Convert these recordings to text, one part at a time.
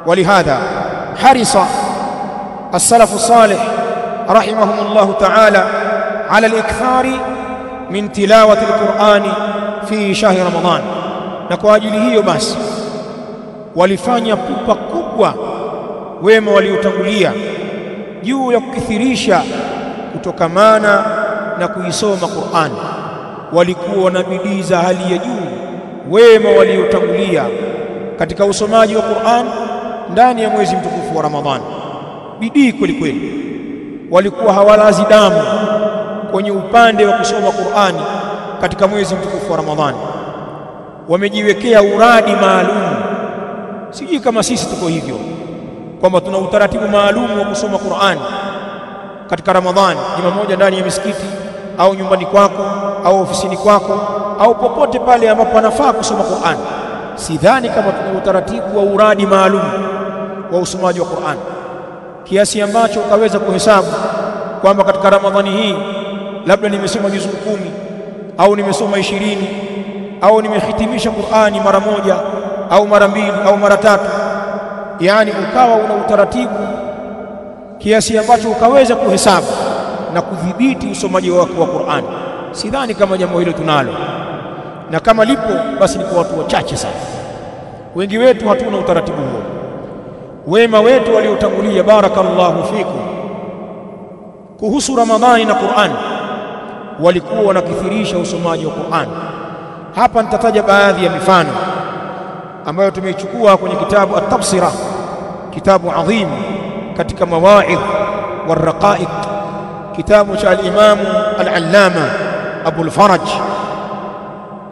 ولهذا حرص السلف الصالح رحمهم الله تعالى على الإكثار من تلاوة القرآن في شهر رمضان. Na kwa ajili hiyo basi walifanya pupa kubwa wema waliotangulia juu ya kukithirisha kutokamana na kuisoma Qur'an. Walikuwa na bidii za hali ya juu wema waliotangulia katika usomaji wa Qur'an ndani ya mwezi mtukufu wa Ramadhani. Bidii kweli kweli, walikuwa hawalazi damu kwenye upande wa kusoma Qur'ani katika mwezi mtukufu wa Ramadhani. Wamejiwekea uradi maalum. Sijui kama sisi tuko hivyo, kwamba tuna utaratibu maalum wa kusoma Qur'ani katika Ramadhani, juma moja ndani ya misikiti au nyumbani kwako au ofisini kwako au popote pale ambapo anafaa kusoma Qur'ani. Sidhani kama tuna utaratibu wa uradi maalum wa usomaji wa Qur'ani kiasi ambacho ukaweza kuhesabu kwamba katika Ramadhani hii labda nimesoma juzuu 10 au nimesoma 20 au nimehitimisha Qur'ani mara moja au mara 2 au mara 3. Yani ukawa una utaratibu kiasi ambacho ukaweza kuhesabu na kudhibiti usomaji wako wa Qur'ani. Sidhani kama jambo hilo tunalo, na kama lipo basi ni kwa watu wachache sana. Wengi wetu hatuna utaratibu huo. Wema wetu waliotangulia, barakallahu fikum, kuhusu Ramadhani na Qur'ani walikuwa wanakithirisha usomaji wa Qur'ani. Hapa nitataja baadhi ya mifano ambayo tumeichukua kwenye kitabu At-Tabsira, kitabu adhim katika mawaidh waraqaiq, kitabu cha al-Imam al-Allama Abu al-Faraj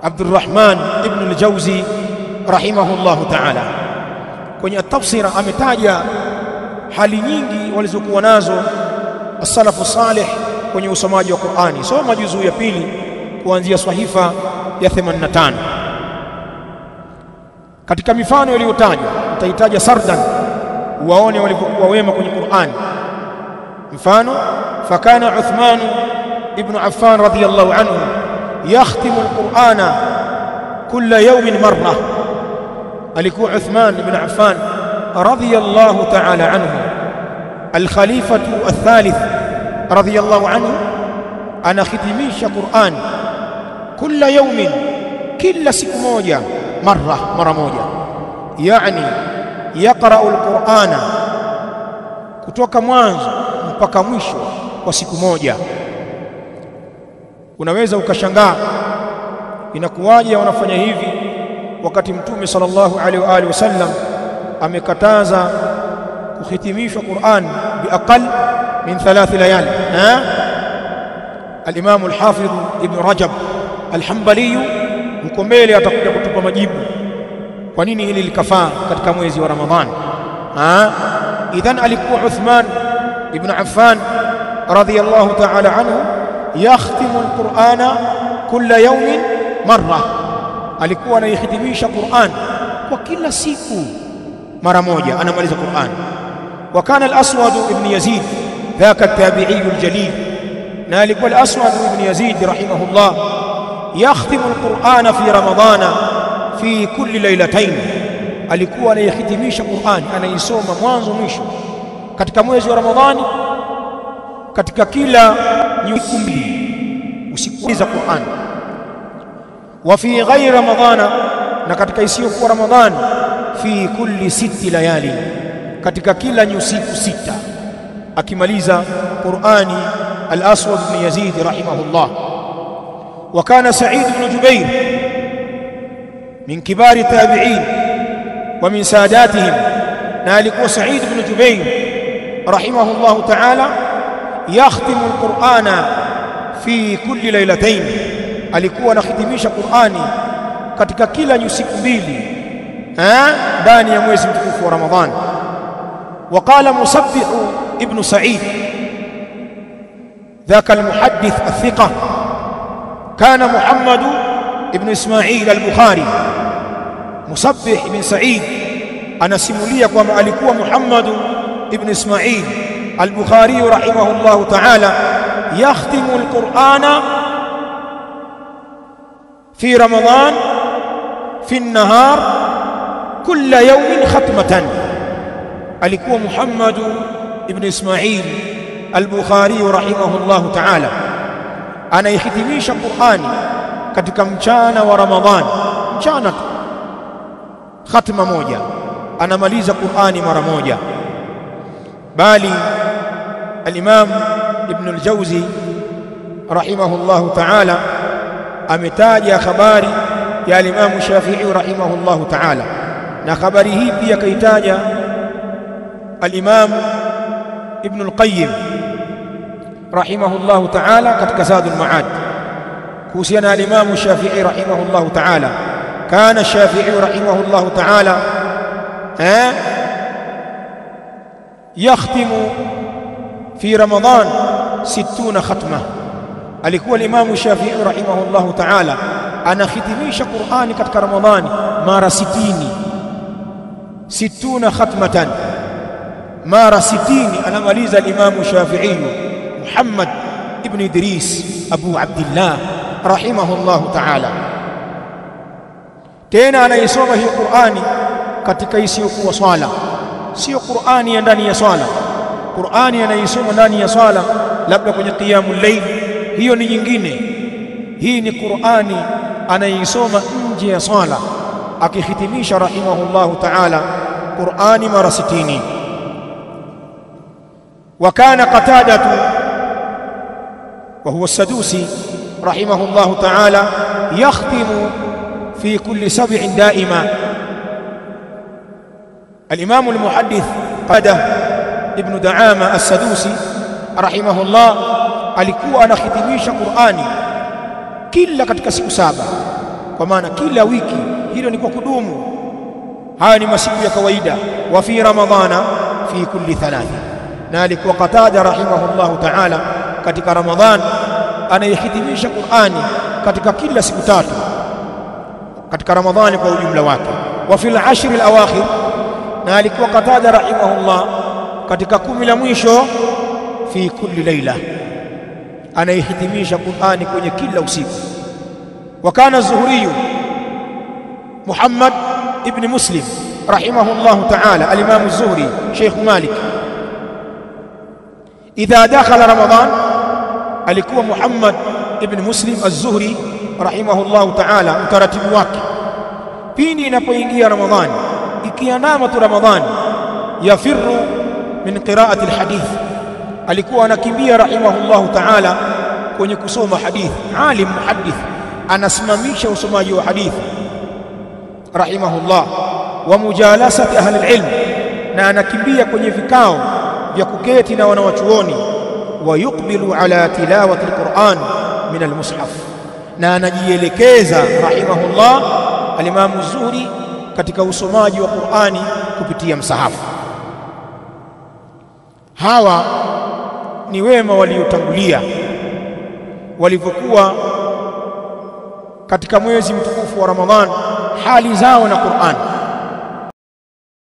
Abdurrahman ibn al-Jawzi rahimahullahu ta'ala. Kwenye At-Tabsira ametaja hali nyingi walizokuwa nazo as-salafu salih kwenye usomaji wa Qur'ani. Soma juzuu ya 2 kuanzia sahifa ya 85. Katika mifano iliyotajwa nitahitaja sardan waone walivyokuwa wema kwenye Qur'ani. Mfano, fakana Uthman ibn Affan radhiyallahu anhu yakhtimu al-Qur'ana kulla yawmin marra. Alikuwa Uthman ibn Affan radhiyallahu ta'ala anhu al-khalifatu al-thalith radhiyallahu anhu anakhitimisha Qur'an kulla yawmin, kila siku moja, mara moja. Yani yaqra'u al-Qur'ana kutoka mwanzo mpaka mwisho kwa siku moja. Unaweza ukashangaa inakuwaje wanafanya hivi wakati Mtume sallallahu alaihi wa alihi wasallam amekataza kuhitimishwa Qur'an biaqal min 3 layali. Al-Imam al-Hafidh Ibn Rajab al-Hanbali huko mbele atakuja kutupa majibu kwa nini hili likafaa katika mwezi wa Ramadhani. Idhan alikuwa Uthman ibn Affan radhiyallahu ta'ala anhu yakhtimu al-Qur'ana kulla yawmin marra. Alikuwa anahitimisha Qur'an kwa kila siku mara moja, anamaliza Qur'an. Wa kana al-Aswad ibn Yazid dhaka at-tabi'i al-jalil, na alikuwa al-Aswad ibn Yazid rahimahullah yakhtimu al-Qur'ana fi Ramadhana fi kulli laylatayn. Alikuwa anahitimisha Qur'an, anaisoma mwanzo mwisho katika mwezi wa Ramadhani katika kila siku mbili, usiku za Qur'an. Wa fi ghairi Ramadhana, na katika isiyokuwa Ramadhani, fi kulli 6 layali, katika kila usiku 6 akimaliza Qur'ani al-Aswad ibn Yazid rahimahullah. Wa kana Sa'id ibn Jubair min kibari tabi'in wa min sadatihim, na alikuwa Sa'id ibn Jubair rahimahullah ta'ala yakhtimu al-Qur'ana fi kulli laylatayn. Alikuwa anahitimisha Qur'ani katika kila usiku 2 ndani ya mwezi mtukufu wa Ramadhani. وقال مصبح ابن سعيد ذاك المحدث الثقة كان محمد ابن إسماعيل البخاري. مصبح ابن سعيد أنا سموليك وما ألكوا محمد ابن إسماعيل البخاري رحمه الله تعالى يختم القرآن في رمضان في النهار كل يوم ختمة. alikuwa Muhammad ibn Ismail al-Bukhari rahimahullahu ta'ala anaihitimisha Qur'ani katika mchana wa Ramadhani, mchana tu khatma moja, anamaliza Qur'ani mara moja. Bali al-Imam Ibn al-Jawzi rahimahullahu ta'ala ametaja habari ya al-Imam Shafi'i rahimahullahu ta'ala, na habari hii pia kaitaja al-Imam Ibn al-Qayyim rahimahullahu ta'ala katika Zadul Ma'ad kuhusiana na al-Imam Shafi'i rahimahullahu ta'ala. Kana Shafi'i rahimahullahu ta'ala yakhtimu fi Ramadan 60 khatma. Alikuwa al-Imam Shafi'i rahimahullahu ta'ala anakhitimisha Qur'ani katika Ramadhani mara 60 khatmatan, mara 60 anamaliza al-Imam Shafi'i Muhammad ibn Idris Abu Abdullah rahimahullahu ta'ala. Tena anaisoma hii Qur'ani katika isiyokuwa swala, sio Qur'ani ya ndani ya swala. Qur'ani anaisoma ndani ya swala, labda kwenye qiyamul layl, hiyo ni nyingine. Hii ni Qur'ani anaisoma nje ya swala, akihitimisha rahimahullahu ta'ala Qur'ani mara 60. وكان قتادة وهو السدوسي رحمه الله تعالى يختم في كل 7 دائما. الإمام المحدث قتادة ابن دعامة السدوسي رحمه الله alikuwa anahitimisha Qur'ani kila katika siku 7, kwa maana kila wiki. Hilo ni kwa kudumu, haya ni masiku ya kawaida. Wa fi ramadhana fi kulli 3, na alikuwa Qatada rahimahullahu ta'ala katika Ramadhan anayehitimisha Qur'ani katika kila siku 3 katika Ramadhani kwa ujumla wake. Wa fil 10 al-awakhir, na alikuwa Qatada rahimahullah katika 10 la mwisho fi kulli layla, anayehitimisha Qur'ani kwenye kila usiku. Wa kana az-Zuhri Muhammad ibn Muslim rahimahullahu ta'ala, al-Imam az-Zuhri Sheikh Malik, idha dakhala Ramadan, alikuwa Muhammad ibn Muslim az-Zuhri rahimahullahu ta'ala, utaratibu wake pindi inapoingia Ramadhani, ikiandama tu Ramadhani, yafirru min qira'ati al-hadith, alikuwa anakimbia rahimahullahu ta'ala kwenye kusoma hadithi. Alim muhaddith anasimamisha usomaji wa hadithi rahimahullah, wa mujalasati ahli al-ilm, na anakimbia kwenye vikao vya kuketi na wanawachuoni. Wa yuqbilu ala tilawati al-Qur'an min al-mushaf, na anajielekeza rahimahullah al-Imam az-Zuhri katika usomaji wa Qur'ani kupitia msahafu. Hawa ni wema waliotangulia walivyokuwa katika mwezi mtukufu wa Ramadhan, hali zao na Qur'an.